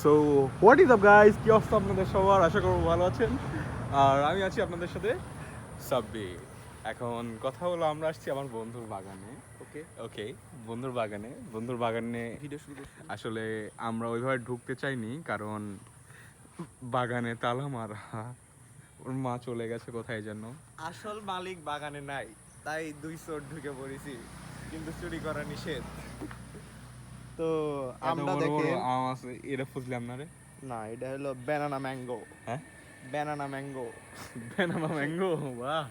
So what is up guys, কি অবস্থা আপনাদের সবার? আশা করব ভালো আছেন। আর আমি আছি আপনাদের সাথে সাব্বির। এখন কথা হলো, আমরা আসছি আমার বন্ধুর বাগানে। ওকে, ওকে, বন্ধুর বাগানে ভিডিও শুরু করছি। আসলে আমরা ওইভাবে ঢুকতে চাইনি, কারণ বাগানে তালা মারা। ওর মা চলে গেছে কোথায় যেন। আসল মালিক বাগানে নাই, তাই দুই চোর ঢুকে পড়েছি, কিন্তু চুরি করা নিষেধ। তো আমরা এত বড় বড় দেখেন, আম আছে, এটা বুঝলাম না রে। না এটা হলো ব্যানানা ম্যাঙ্গো। হ্যাঁ, ব্যানানা ম্যাঙ্গো। ব্যানানা ম্যাঙ্গো, বাহ।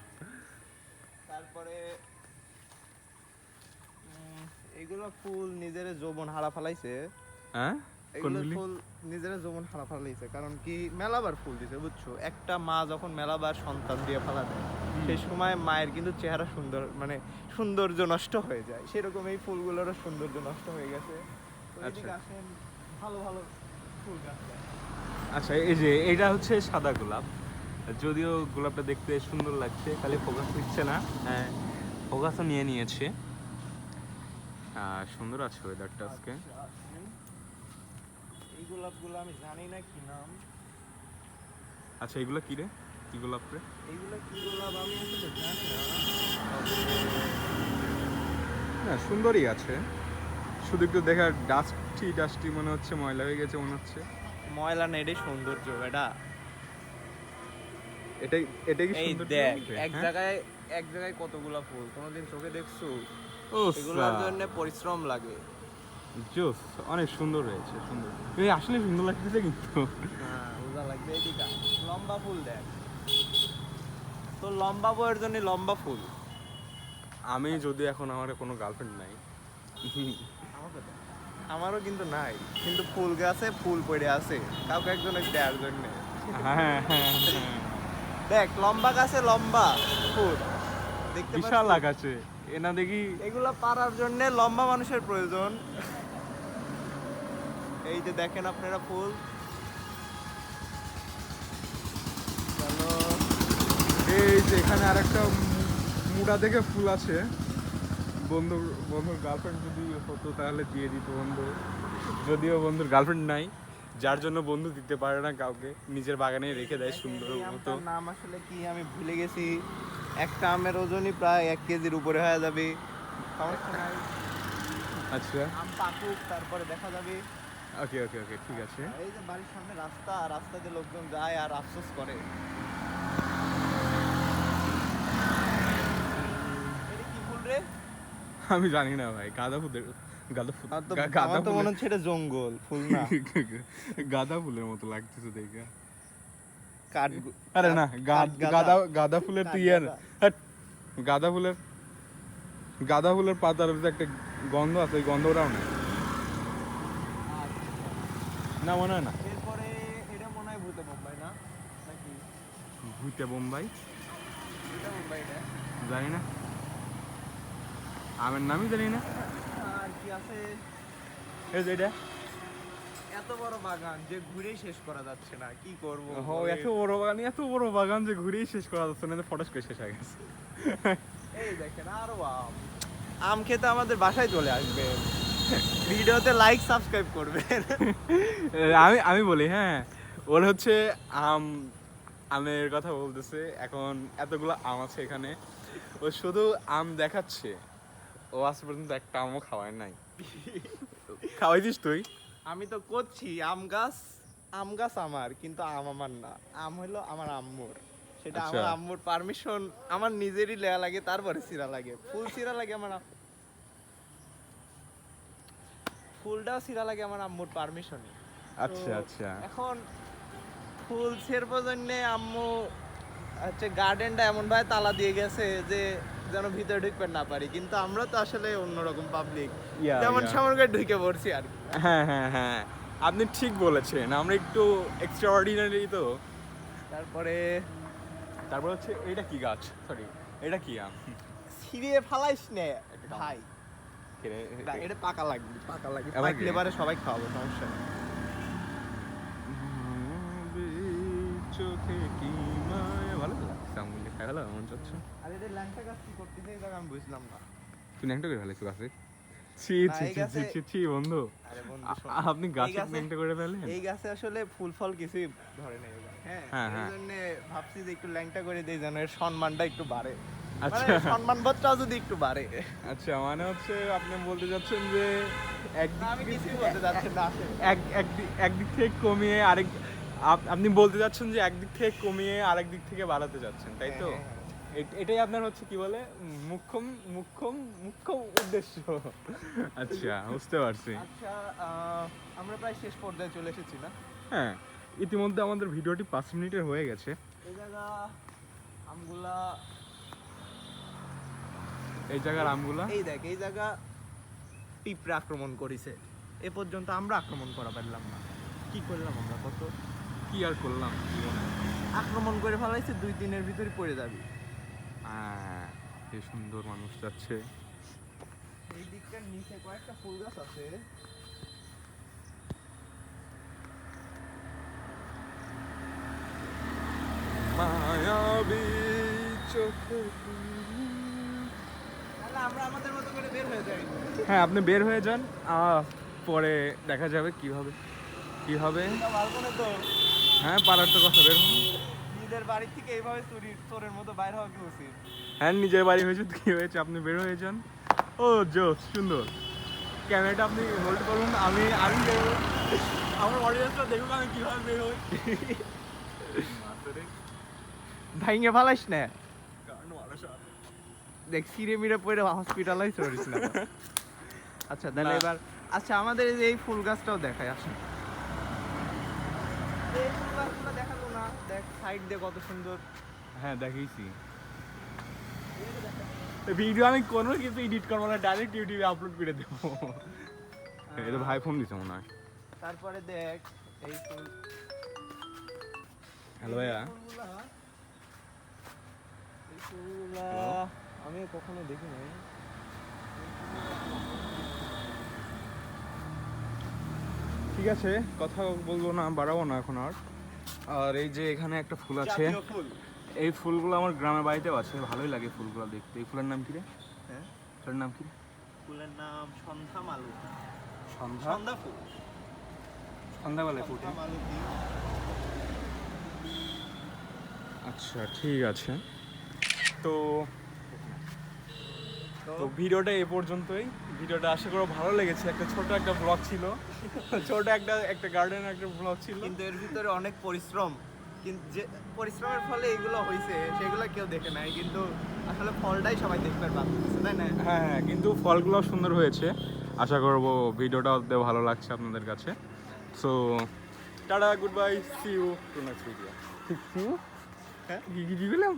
তারপরে এইগুলো ফুল নিজের যৌবন হারা ফেলাইছে। হ্যাঁ, এগুলো কোনগুলি? ফুল নিজের যৌবন হারা ফেলাইছে, কারণ কি মেলাবার ফুল দিছে, বুঝছো? একটা মা যখন মেলাবার সন্তান দিয়ে ফেলা দেয়, সেই সময় মায়ের কিন্তু চেহারা সুন্দর, মানে সৌন্দর্য নষ্ট হয়ে যায়। সেরকম এই ফুলগুলোরও সৌন্দর্য নষ্ট হয়ে গেছে। তো এদিকে আসেন, ভালো ভালো ফুল গাছ দেয়। আচ্ছা, এই যে এটা হচ্ছে সাদা গোলাপ। যদিও গোলাপটা দেখতে সুন্দর লাগছে, খালি ফোকাস নিচ্ছে না। হ্যাঁ, ফোকাসও নিয়ে নিয়েছে। সুন্দর আছে ওয়েদারটা আজকে। আচ্ছা, এই গোলাপগুলো আমি জানি না কি নাম। আচ্ছা, এগুলো কি রে? কি গোলাপ রে? এইগুলো কি গোলাপ আমি আসলে জানি না। না, সুন্দরই আছে, শুধু একটু দেখা ডাস্টি ডাস্টি মনে হচ্ছে, ময়লা হয়ে গেছে মনে হচ্ছে। ময়লা না, এটাই সৌন্দর্য। এটা এটাই এটাই কি এই সৌন্দর্য দেখ, বলতে? এক হ্যাঁ? জায়গায় এক জায়গায় কতগুলা ফুল কোনোদিন চোখে দেখছো? ও এগুলোর জন্য পরিশ্রম লাগে। জোস, অনেক সুন্দর হয়েছে, সুন্দর। এই আসলে সুন্দর লাগতেছে কিন্তু। হ্যাঁ, বোঝা লাগবে। এদিকে আয়। লম্বা ফুল দেখ, তো লম্বা বইয়ের জন্য লম্বা ফুল। আমি যদি এখন আমার কোনো গার্লফ্রেন্ড নাই। আমারও কিন্তু নাই, কিন্তু ফুল গাছে ফুল পড়ে আছে, কাউকে একজনের দেওয়ার জন্য। হ্যাঁ, হ্যাঁ, হ্যাঁ। দেখ, লম্বা গাছে লম্বা ফুল দেখতে বিশাল পাচ্ছিস? আকাশে এনা দেখি। এগুলা পারার জন্য লম্বা মানুষের প্রয়োজন। এই যে দেখেন আপনারা ফুল। চলো। এই যে এখানে আরেকটা মুড়া দেখে ফুল আছে। বন্ধুর বন্ধুর গার্লফ্রেন্ড যদি হতো তাহলে দিয়ে দিত বন্ধু। যদিও বন্ধুর গার্লফ্রেন্ড নাই, যার জন্য বন্ধু দিতে পারে না কাউকে, নিজের বাগানে রেখে দেয় সুন্দর এই মতো। আমটার নাম আসলে কি আমি ভুলে গেছি। একটা আমের ওজনই প্রায় 1 কেজির উপরে হয়ে যাবে। সমস্যা নাই, আচ্ছা, আম পাকুক, তারপরে দেখা যাবে। ওকে ওকে ওকে, ঠিক আছে। এই যে বাড়ির সামনে রাস্তা, রাস্তা দিয়ে লোকজন যায় আর আফসোস করে। এটা কি ফুল রে? আমি জানি না ভাই, গাঁদা ফুলের, গাঁদা ফুল, গাঁদা আমার তো মনে ফুলের, হচ্ছে এটা জঙ্গল ফুল না। গাঁদা ফুলের মতো লাগতেছে দেখে। কাঠ আরে না, গাঁদা গাঁদা ফুলের তুই আর হ্যাট, গাঁদা ফুলের, গাঁদা ফুলের পাতার যে একটা গন্ধ আছে, ওই গন্ধটাও না, না মনে হয় না। এরপরে এটা মনে হয় ভূতে বোম্বাই না নাকি? ভুইতে বোম্বাই, ভূতে বোম্বাই এটা। জানি না, আমের নামই জানি না। আর কি আছে? এই যে এটা, এত বড় বাগান যে ঘুরেই শেষ করা যাচ্ছে না, কি করব? এত বড় বাগান যে ঘুরেই শেষ করা যাচ্ছে না, ফটোস করে শেষ হয়ে গেছে। এই দেখেন আরো আম। আম খেতে আমাদের বাসায় চলে আসবেন, ভিডিওতে লাইক সাবস্ক্রাইব করবেন। আমি আমি বলি, হ্যাঁ, ওর হচ্ছে আম, আমের কথা বলতেছে। এখন এতগুলো আম আছে এখানে, ও শুধু আম দেখাচ্ছে, ও আজ পর্যন্ত একটা আমও খাওয়ায় নাই। খাওয়াইছিস তুই? আমি তো করছি আম গাছ আমার, কিন্তু আম আমার না, আম হলো আমার আম্মুর। সেটা আচ্ছা। আমার আম্মুর পারমিশন, আমার নিজেরই লেয়া লাগে, তারপরে ছিঁড়া লাগে। ফুল ছিঁড়া লাগে আমার ফুলটাও ছিঁড়া লাগে আমার আম্মুর পারমিশনে। আচ্ছা আচ্ছা। এখন ফুল ছেড়বার জন্য আম্মু হচ্ছে গার্ডেনটা এমন ভাবে তালা দিয়ে গেছে যে যেন ভিতরে ঢুকতে না পারি, কিন্তু আমরা তো আসলে অন্যরকম পাবলিক, Yeah, যেমন yeah. সামনে ঢুকে পড়ছি আর কি। হ্যাঁ হ্যাঁ হ্যাঁ, আপনি ঠিক বলেছেন, আমরা একটু এক্সট্রা অর্ডিনারি তো। তারপরে তারপর হচ্ছে এটা কি গাছ, সরি, এটা কি আম? ছিঁড়ে ফালাইস নে একটা কাম। ভাই, না, এটা পাকা লাগবে, পাকা লাগবে, আবার পাকলে কি? পারে সবাই খাওয়াবো, সমস্যা নেই। চোখে কি মায়া, ভালো তো লাগছে আমগুলো খাই, ভালো মন চাচ্ছে। আর এটা ল্যাংটা গাছ কি করতেছে এই জায়গা আমি বুঝলাম না। তুই ন্যাংটা করে ফেলেছিস গাছে? ছি না, ছি এই ছি ছি গাছে- ছি ছি বন্ধু, আরে বন্ধু শোন, আপনি এই গাছে গাছে- প্যাংটা করে ফেলেন। এই গাছে আসলে ফুল ফল কিছুই ধরে নেই এবার, হ্যাঁ হ্যাঁ, এই হ্যাঁ। জন্য ভাবছি যে একটু ল্যাংটা করে দেই যেন এর সম্মানটা একটু বাড়ে, মানে আচ্ছা সম্মান বোধটাও যদি একটু বাড়ে। আচ্ছা, মানে হচ্ছে আপনি বলতে চাচ্ছেন যে না, আমি কিছুই বলতে চাচ্ছি না আসলে। একদিক থেকে কমিয়ে আরেক আপনি বলতে চাচ্ছেন যে একদিক থেকে কমিয়ে আরেক দিক থেকে বাড়াতে যাচ্ছেন, তাই তো? হ্যাঁ, হ্যাঁ, এটাই আপনার হচ্ছে কি বলে মুখ্যম মুখ্যম মুখ্যম উদ্দেশ্য। আচ্ছা, বুঝতে পারছি। আচ্ছা, আমরা প্রায় শেষ পর্যায়ে চলে এসেছি না? হ্যাঁ, ইতিমধ্যে আমাদের ভিডিওটি 5 মিনিটের হয়ে গেছে। এই জায়গা আমগুলা, এই জায়গার আমগুলা এই দেখ এই জায়গা পিঁপড়ে আক্রমণ করেছে, এ পর্যন্ত আমরা আক্রমণ করা পারলাম না, কি করলাম আমরা কত কি আর করলাম জীবনে। আক্রমণ করে ফেলাইছে, 2 দিনের ভিতরে পড়ে যাবি। হ্যাঁ, কি সুন্দর মানুষ যাচ্ছে। এই দিকটার নিচে কয়েকটা ফুল গাছ আছে, মায়াবী চোখে। তাহলে আমরা আমাদের মতো করে বের হয়ে যাই। হ্যাঁ, আপনি বের হয়ে যান, পরে দেখা যাবে কিভাবে কি হবে। এটা বালকনে তো হ্যাঁ, পারার তো কথা, বের হন। নিজের বাড়ি থেকে এইভাবে চোরের মতো বাইরে হওয়া কি উচিত? হ্যাঁ, নিজের বাড়ি হয়েছে তো কি হয়েছে, আপনি বের হয়ে যান। ও জোস, সুন্দর। ক্যামেরাটা আপনি হোল্ড করুন, আমি বের হই। আমার অডিয়েন্সটা দেখুক আমি কিভাবে বের হই। ভাইঙ্গে ফালাইস না, দেখ সিরে মিরে পড়ে হসপিটালাইজ করিস না। আচ্ছা তাহলে না। এবার, আচ্ছা আমাদের এই যে এই ফুল গাছটাও দেখায়, আসেন। এই ফুল গাছগুলো দেখালো না, দেখ সাইড দিয়ে কত সুন্দর। হ্যাঁ, দেখিয়েছি। ভিডিও আমি কোনো কিছু এডিট করবো না, ডাইরেক্ট ইউটিউবে আপলোড করে দেবো। এটা ভাই ফোন দিছে মনে হয়। তারপরে দেখ এই ফুল, হ্যালো ভাইয়া। এই ফুলগুলা আমি কখনো দেখি নাই। ঠিক আছে, কথা বলবো না, বাড়াবো না এখন আর। আর এই যে এখানে একটা ফুল আছে, জাতীয় ফুল। এই ফুলগুলো আমার গ্রামের বাড়িতেও আছে, ভালোই লাগে ফুলগুলো দেখতে। এই ফুলের নাম কি রে? হ্যাঁ, ফুলের নাম কি? ফুলের নাম সন্ধ্যা মালতী। সন্ধ্যা। সন্ধ্যা ফুল, সন্ধ্যাবেলায় ফুটে। সন্ধ্যা মালতী। আচ্ছা, ঠিক আছে। তো তো তো ভিডিওটা এ পর্যন্তই। ভিডিওটা আশা করি ভালো লেগেছে। একটা ছোট একটা ব্লগ ছিল, ছোট একটা গার্ডেনের একটা ব্লগ ছিল। কিন্তু এর ভিতরে অনেক পরিশ্রম, কিন্তু যে পরিশ্রমের ফলে এগুলো হয়েছে সেগুলো কেউ দেখে নাই, কিন্তু আসলে ফলটাই সবাই দেখতে পাচ্ছে, তাই না? হ্যাঁ হ্যাঁ, কিন্তু ফলগুলো সুন্দর হয়েছে। আশা করবো ভিডিওটাও ভালো লাগছে আপনাদের কাছে। So tata, good bye, see you to next video. See you? হ্যাঁ? কি বললাম?